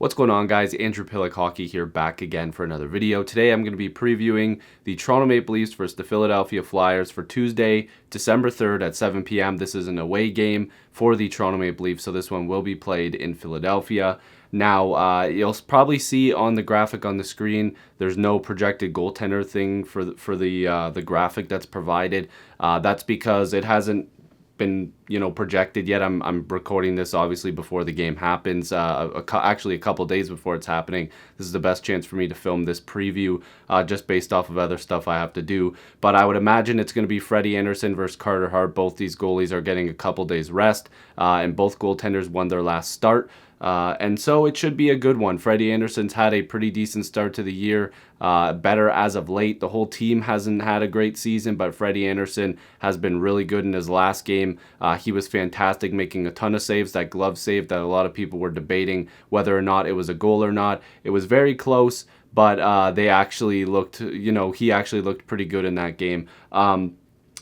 What's going on, guys? Andrew Piluk Hockey here, back again for another video. Today I'm going to be previewing the Toronto Maple Leafs versus the Philadelphia Flyers for Tuesday, December 3rd at 7 p.m. This is an away game for the Toronto Maple Leafs, so this one will be played in Philadelphia. Now, you'll probably see on the graphic on the screen, there's no projected goaltender thing for the graphic that's provided. That's because it hasn't been projected yet. I'm recording this obviously before the game happens, actually a couple days before it's happening. This is the best chance for me to film this preview, just based off of other stuff I have to do. But I would imagine it's going to be Freddie Anderson versus Carter Hart. Both these goalies are getting a couple days rest, and both goaltenders won their last start. And so it should be a good one. Freddie Anderson's had a pretty decent start to the year, better as of late. The whole team hasn't had a great season, but Freddie Anderson has been really good in his last game. He was fantastic, making a ton of saves. That glove save that a lot of people were debating whether or not it was a goal or not. It was very close, but they actually looked, he actually looked pretty good in that game.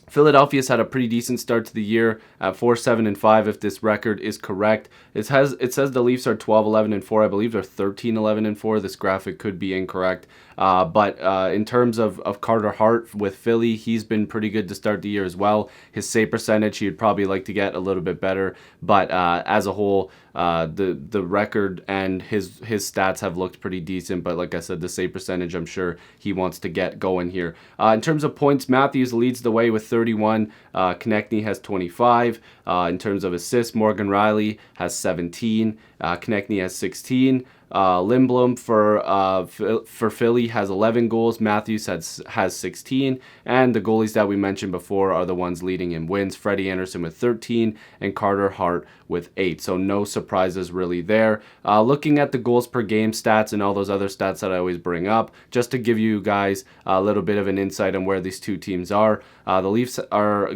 Philadelphia's had a pretty decent start to the year at 4-7-5 if this record is correct. It says the Leafs are 12-11-4. I believe they're 13-11-4. This graphic could be incorrect. But in terms of Carter Hart with Philly, he's been pretty good to start the year as well. His save percentage, he'd probably like to get a little bit better. But as a whole, the record and his stats have looked pretty decent. But like I said, the save percentage, I'm sure he wants to get going here. In terms of points, Matthews leads the way with 31. Konechny has 25. In terms of assists, Morgan Riley has 17. Konechny has 16. Lindblom for Philly has 11 goals. Matthews has 16. And the goalies that we mentioned before are the ones leading in wins. Freddie Anderson with 13 and Carter Hart with 8. So no surprises really there. Looking at the goals per game stats and all those other stats that I always bring up, just to give you guys a little bit of an insight on where these two teams are. The Leafs are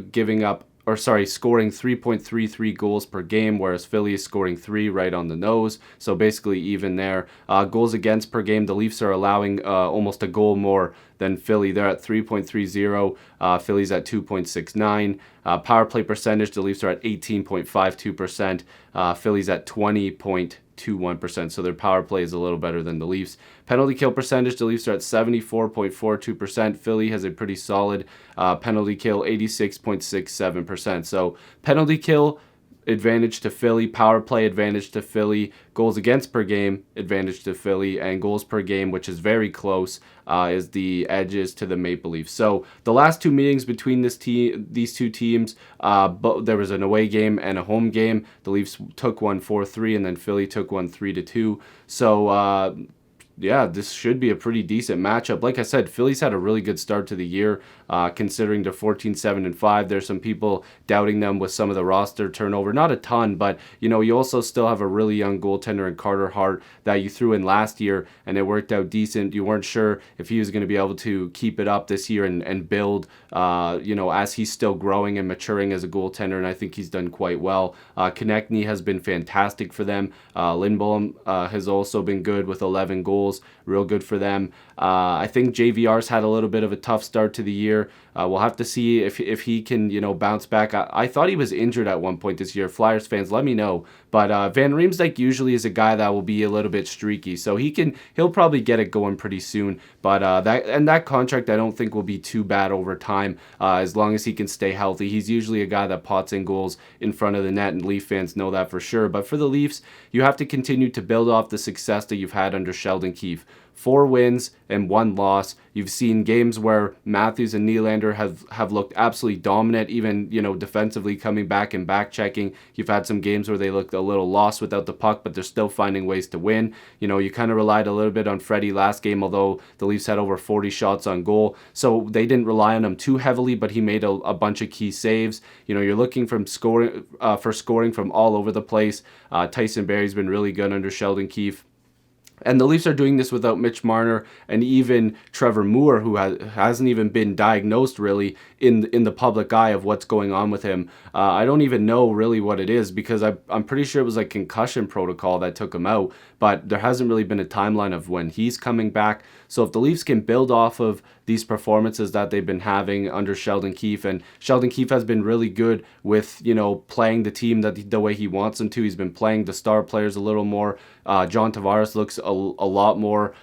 scoring 3.33 goals per game, whereas Philly is scoring 3, right on the nose. So basically even there. Goals against per game, the Leafs are allowing almost a goal more than Philly. They're at 3.30. Philly's at 2.69. Power play percentage, the Leafs are at 18.52%. Philly's at 20.21%. So their power play is a little better than the Leafs. Penalty kill percentage, the Leafs are at 74.42%. Philly has a pretty solid penalty kill, 86.67%. So penalty kill, advantage to Philly. Power play, advantage to Philly. Goals against per game, advantage to Philly. And goals per game, which is very close, is the edges to the Maple Leafs. So the last two meetings between these two teams, there was an away game and a home game. The Leafs took one 4-3, and then Philly took one 3-2. So yeah, this should be a pretty decent matchup. Like I said, Philly's had a really good start to the year, considering they're 14-7-5. There's some people doubting them with some of the roster turnover. Not a ton, but you also still have a really young goaltender in Carter Hart that you threw in last year, and it worked out decent. You weren't sure if he was going to be able to keep it up this year and build, as he's still growing and maturing as a goaltender, and I think he's done quite well. Konechny has been fantastic for them. Lindblom has also been good with 11 goals. Real good for them. I think JVR's had a little bit of a tough start to the year. We'll have to see if he can bounce back. I thought he was injured at one point this year. Flyers fans, let me know. But Van Riemsdyk usually is a guy that will be a little bit streaky, so he'll probably get it going pretty soon. But that contract I don't think will be too bad over time, as long as he can stay healthy. He's usually a guy that pots in goals in front of the net, and Leaf fans know that for sure. But for the Leafs, you have to continue to build off the success that you've had under Sheldon Keefe. 4 wins and 1 loss. You've seen games where Matthews and Nylander have looked absolutely dominant, even defensively coming back and back checking. You've had some games where they looked a little lost without the puck, but they're still finding ways to win. You kind of relied a little bit on Freddie last game, although the Leafs had over 40 shots on goal, so they didn't rely on him too heavily, but he made a bunch of key saves. You're looking for scoring from all over the place. Tyson Barrie's been really good under Sheldon Keefe. And the Leafs are doing this without Mitch Marner and even Trevor Moore, who hasn't even been diagnosed really in the public eye of what's going on with him. I don't even know really what it is, because I'm pretty sure it was like concussion protocol that took him out, but there hasn't really been a timeline of when he's coming back. So if the Leafs can build off of these performances that they've been having under Sheldon Keefe, and Sheldon Keefe has been really good with, playing the team the way he wants them to. He's been playing the star players a little more. John Tavares looks a lot more,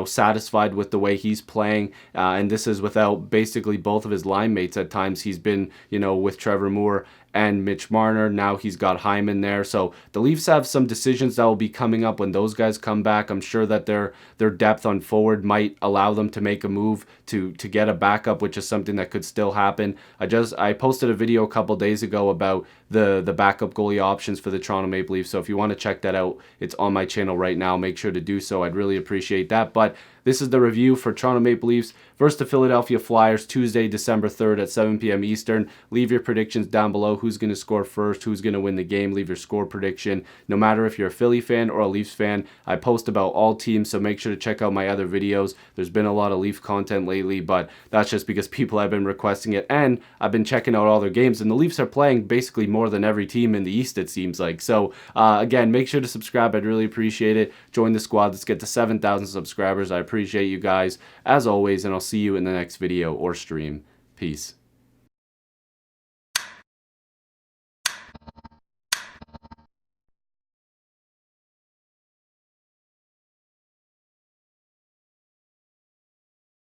satisfied with the way he's playing. And this is without basically both of his line mates at times. He's been, with Trevor Moore and Mitch Marner. Now he's got Hyman there. So the Leafs have some decisions that will be coming up when those guys come back. I'm sure that their depth on forward might allow them to make a move to get a backup, which is something that could still happen. I posted a video a couple days ago about the backup goalie options for the Toronto Maple Leafs. So if you want to check that out, it's on my channel right now. Make sure to do so. I'd really appreciate that. But this is the review for Toronto Maple Leafs versus the Philadelphia Flyers, Tuesday, December 3rd at 7 p.m. Eastern. Leave your predictions down below. Who's going to score first? Who's going to win the game? Leave your score prediction. No matter if you're a Philly fan or a Leafs fan, I post about all teams, so make sure to check out my other videos. There's been a lot of Leaf content lately, but that's just because people have been requesting it, and I've been checking out all their games, and the Leafs are playing basically more than every team in the East, it seems like. So, again, make sure to subscribe. I'd really appreciate it. Join the squad. Let's get to 7,000 subscribers. I appreciate you guys, as always, and I'll see you in the next video or stream. Peace.